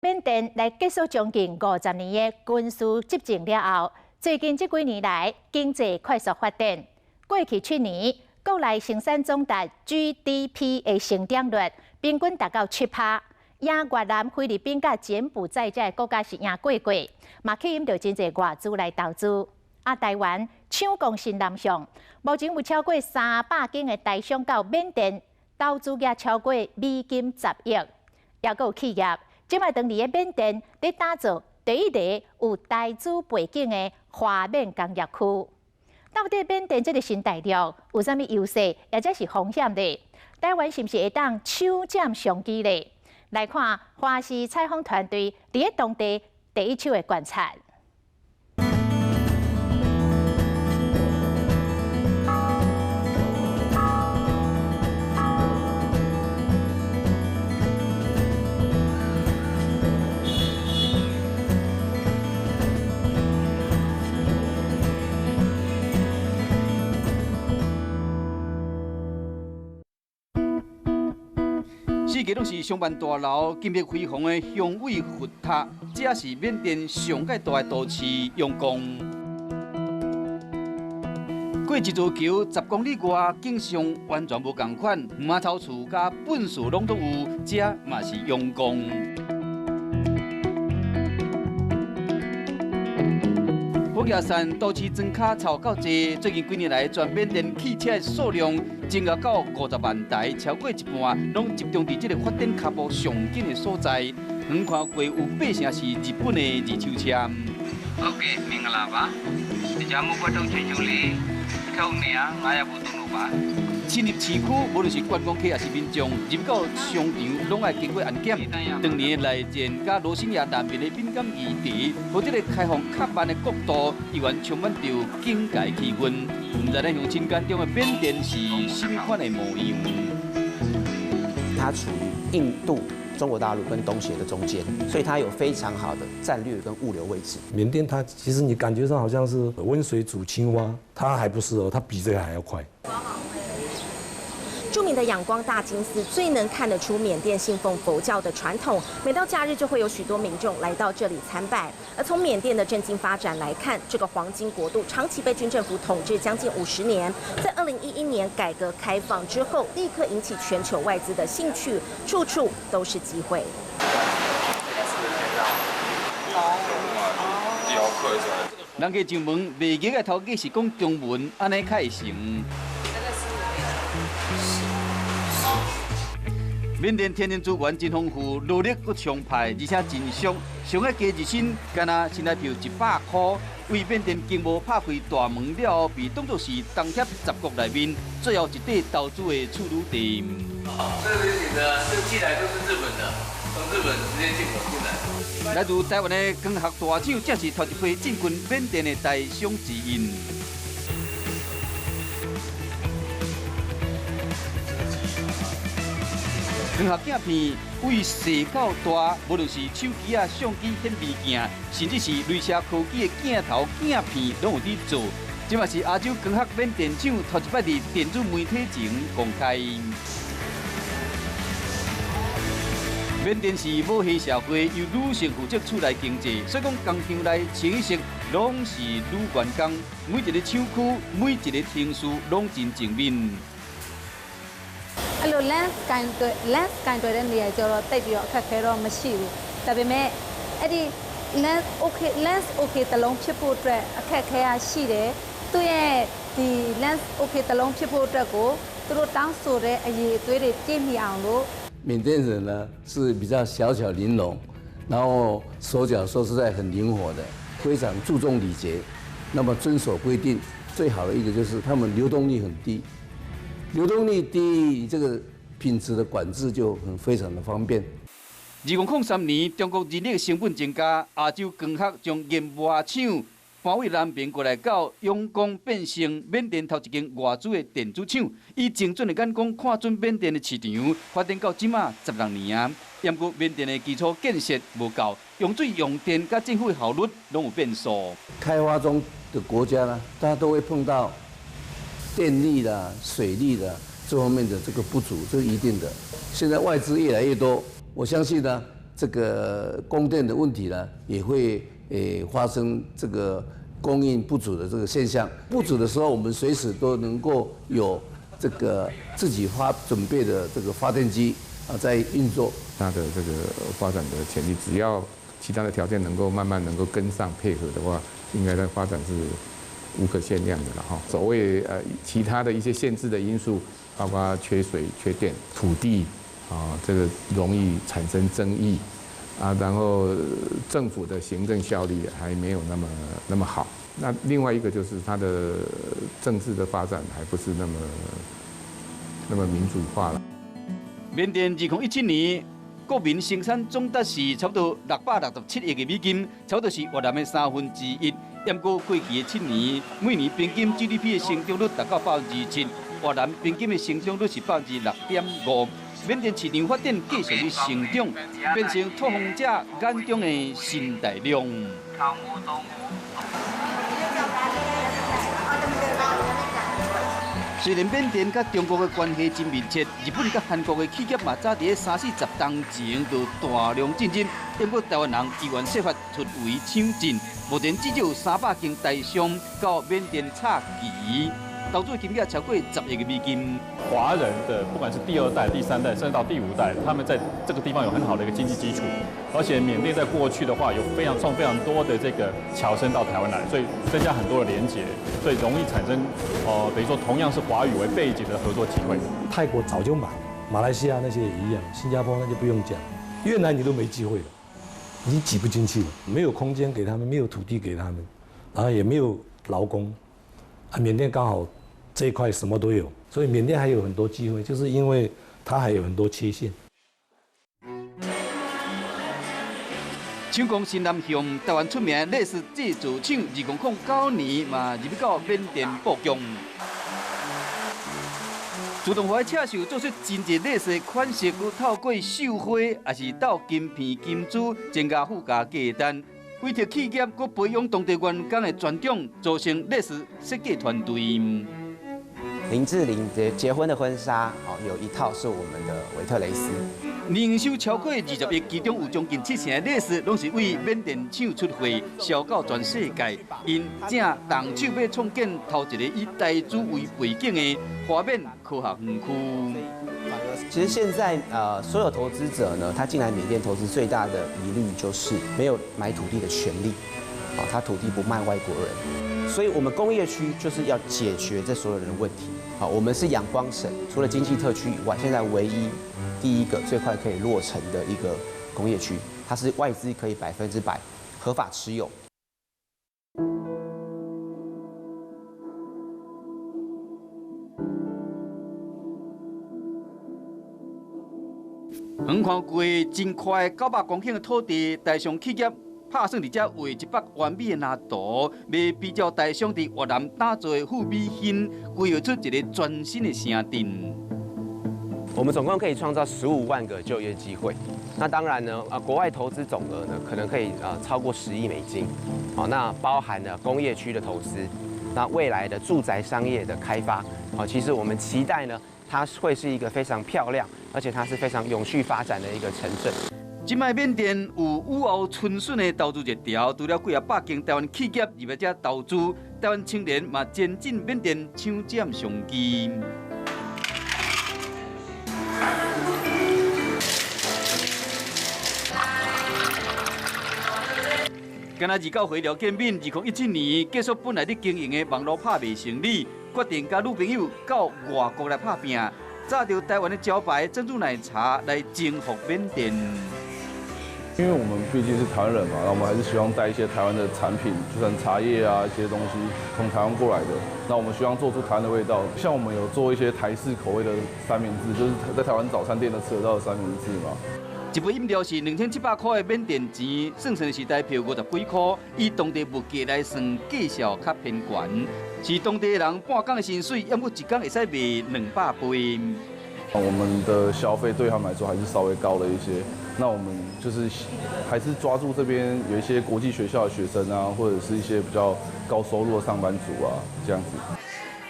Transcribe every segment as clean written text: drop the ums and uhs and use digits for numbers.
缅甸来结束将近50年的军事执政了后，最近这几年来经济快速发展。过去年，国内生产总值 GDP 的成长率平均达到7%，赢越南、菲律宾甲柬埔寨这国家是赢过，嘛吸引到真侪外资来投资。台湾抢攻新南向，目前有超过300间的台商到缅甸投资额超过美金10亿，也有企业。即卖当地的缅甸在打造第一个有台资背景的华缅工业区。到底缅甸这个新大陆有啥物优势，或者是风险呢？台湾是不是会当抢占商机呢？来看华视采访团队伫当地第一手的观察。世界拢是上万大楼金碧辉煌的雄伟佛塔，这也是缅甸上界大的都市仰光。过一座桥10公里外，景象完全无同款，马草厝甲本树拢都有，这嘛是仰光。福雅山都市庄卡超够济，最近几年来，全缅甸汽车的数量增加到50万台，超过一半拢集中伫这个发展脚步上紧的所在。远看过有8成是日本的二手车。Oke, minggu apa? Di jamu padang ceculi, kau ni ah, ngaya butuh lupa. 进入市区，无论是观光客还是民众，入到商场拢爱经过安检。当年来建甲罗兴亚南面的敏感议题，和这个开放较慢的国度，依然充满着警戒气氛。唔知咱乡亲眼中的缅甸是什么款的模样？它处于印度、中国大陆跟东协的中间，所以它有非常好的战略跟物流位置。缅甸它其实你感觉上好像是温水煮青蛙，它还不是哦，它比这个还要快。著名的仰光大金寺最能看得出缅甸信奉佛教的传统，每到假日就会有许多民众来到这里参拜。而从缅甸的政经发展来看，这个黄金国度长期被军政府统治将近50年，在2011年改革开放之后，立刻引起全球外资的兴趣，处处都是机会。人家上门卖鸡的头家是讲中文，安尼较会成。缅甸天然资源真丰富，劳力阁充沛，而且真俗。上个加日薪，干那现在票100块。为缅甸经贸拍开大门了后，被当作是东协10国内面最后一块投资的出入地。这里的这进来都是日本的，从日本直接进口进来。来自台湾的光学大厂，正是头一批进军缅甸的台商之一。光学镜片为细到大，无论是手机啊、相机显微镜，甚至是镭射科技的镜头、镜片，拢有伫做。这嘛是亚洲光学缅甸厂头一摆伫电子媒体前公开。缅甸是母系社会，由女性负责厝内经济，所以讲工厂内清一色拢是女员工，每一个厂区、每一个厅室拢真正面。အဲ့လို lens ကင်တွေ့တဲ့နေရာကျတော့တိတ်ပြီးတော့အခက်ခဲတော့မရှိဘူးဒါပေမဲ့အဲ့ဒီ lens okay တစ်လုံးဖြစ်ဖို့အတွက်အခက်ခဲရရှိတယ်သူ့ရဲ့ဒီ lens okay တစ်လုံးဖြစ်ဖို့အတွက်ကိုသူတို့တောင်းဆိုတဲ့အရေးအသွေးတွေပြည့်မီအောင်လို့缅甸人呢是比较小巧玲珑，然后手脚说实在很灵活的，非常注重礼节，那么遵守规定。最好的一个就是他们流动率很低。流动率低，这个品质的管制就非常的方便。2003年，中国日历成本增加，亚洲光学将研磨厂搬位南边过来到仰光，变成缅甸头一间外资的电子厂。以精准的眼光看准缅甸的市场，发展到今嘛16年啊。不过缅甸的基础建设无够，用水用电甲政府的效率拢有变数。开发中的国家呢，大家都会碰到电力啦、水利啦这方面的这个不足，这是一定的。现在外资越来越多，我相信呢，这个供电的问题呢，也会发生这个供应不足的这个现象。不足的时候，我们随时都能够有这个自己准备的这个发电机在运作。它的这个发展的潜力，只要其他的条件能够慢慢能够跟上配合的话，应该的发展是无可限量的了哈。所谓其他的一些限制的因素，包括缺水、缺电、土地这个容易产生争议然后政府的行政效率还没有那么好。那另外一个就是它的政治的发展还不是那么民主化了。缅甸2017年国民生产总值是差不多667亿美金，差不多是越南的1/3。不过过去的7年，每年平均 GDP 的成长率达到7%，越南平均的成长率是6.5%。缅甸市场发展继续的成长，变成拓荒者眼中的新大陆。虽然缅甸甲中国的关系真密切，日本甲韩国的企业嘛早伫30-40年前就大量进入，不过台湾人依然设法出围抢进。目前至少有300间台商到缅甸插旗，投资金额超过10亿美金。华人的不管是第2代、第3代，甚至到第5代，他们在这个地方有很好的一个经济基础，而且缅甸在过去的话有非常多的这个侨生到台湾来，所以增加很多的连结，所以容易产生等于说同样是华语为背景的合作机会。泰国早就满，马来西亚那些也一样，新加坡那就不用讲，越南你都没机会了，你挤不进去了，没有空间给他们，没有土地给他们，然后也没有劳工，缅甸刚好这一块什么都有，所以缅甸还有很多机会，就是因为它还有很多缺陷。抢攻新南向，台湾出名的类似制造厂，2009年嘛入到缅甸布局。自动化的车手做出真侪类似的款式，透过绣花，也是斗金片、金珠，增加附加价单。委托企业，佮培养当地员工的专长，组成类似设计团队。林志玲结婚的婚纱，有一套是我们的维特蕾丝。年收超过20亿，其中有将近70%的类似，拢是为缅甸厂出货，销到全世界。因正动手要创建头一个以台珠为背景的华缅科学园区。其实现在所有投资者呢，他进来缅甸投资最大的疑虑就是没有买土地的权利，他土地不卖外国人，所以我们工业区就是要解决这所有人的问题。我们是阳光省，除了经济特区以外，现在唯一第一个最快可以落成的一个工业区，它是外资可以100%合法持有。横跨过真快900公顷的土地，台商企业拍算伫遮画一幅完美的蓝图，要比照台商伫越南打造的富美兴，规划出一个全新的城镇。我们总共可以创造15万个就业机会。那当然呢，国外投资总额呢，可能可以超过10亿美金。好，那包含了工业区的投资，那未来的住宅商业的开发。好，其实我们期待呢，它会是一个非常漂亮，而且它是非常永续发展的一个城镇。今摆缅甸有雨后春笋的投资热潮，除了几啊百间台湾企业入来遮投资，台湾青年嘛前进缅甸抢占商机。今仔29岁廖建敏，2017年结束本来伫经营的网络拍卖生意，决定甲女朋友到外国来打拼，炸着台湾的招牌珍珠奶茶来征服缅甸。因为我们毕竟是台湾人嘛，那我们还是希望带一些台湾的产品，就像茶叶啊一些东西从台湾过来的。那我们希望做出台湾的味道，像我们有做一些台式口味的三明治，就是在台湾早餐店都吃得到的三明治嘛。一杯饮料是2700块的缅甸钱，算成是台票50几块，以当地物价来算，价效较偏悬。是当地人半工的薪水，要么一工会使卖200杯。我们的消费对他们来说还是稍微高了一些。那我们就是还是抓住这边有一些国际学校的学生啊，或者是一些比较高收入的上班族啊，这样子。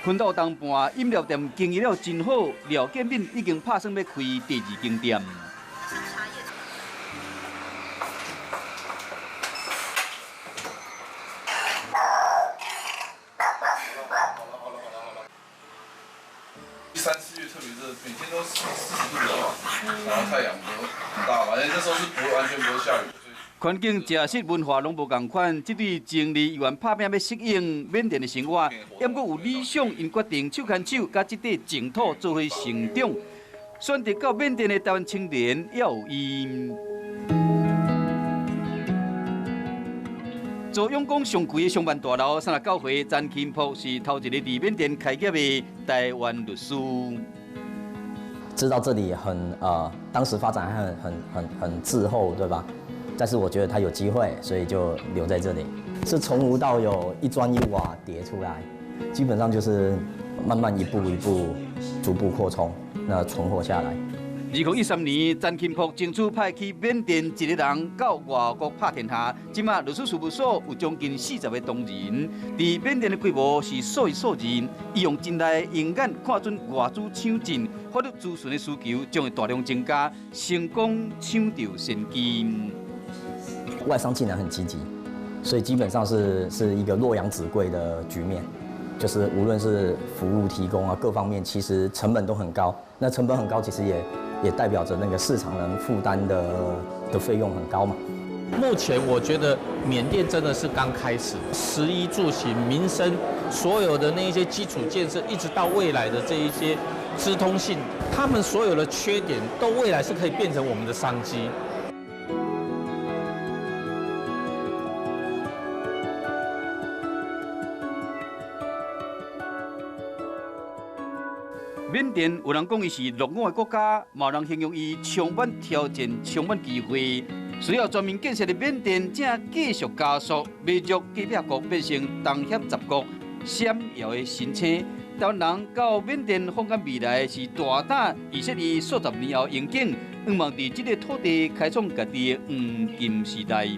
困到当半，饮料店经营了真好，廖建敏已经拍算要开第2间店。然后太阳很大嘛，因为那时候是完全不会下雨。环境、食食文化拢无共款，这对情侣原拍拼要适应缅甸的生活，也毋过有理想，因决定手牵手，甲这块净土做伙成长。选择到缅甸的台湾青年也有因。做永光上贵的商办大楼，39岁詹钦朴是头一个伫缅甸开业的台湾律师。知道这里当时发展还很滞后，对吧？但是我觉得它有机会，所以就留在这里。是从无到有，一砖一瓦叠出来，基本上就是慢慢一步一步逐步扩充，那存活下来。2013年，詹钦朴争取派去缅甸一个人到外国打天下。即马律师事务所有将近40个同仁，伫缅甸的规模是数一数二。伊用真大用眼看准外资抢进，法律咨询的需求将会大量增加，成功抢到先机。外商进来很积极，所以基本上是一个洛阳纸贵的局面。就是无论是服务提供啊各方面，其实成本都很高。那成本很高，其实也代表着那个市场能负担的费用很高嘛。目前我觉得缅甸真的是刚开始，食衣住行、民生所有的那一些基础建设，一直到未来的这一些资通性，他们所有的缺点，都未来是可以变成我们的商机。缅甸有人讲伊是落伍的国家，也有人形容伊充满挑战、充满机会。需要全面建设的缅甸正继续加速，迈入隔壁国变成东协10国闪耀的新星。台湾人到缅甸放眼未来是大胆，而且以数十年后愿景，希望伫这个土地开创家己的黄金时代。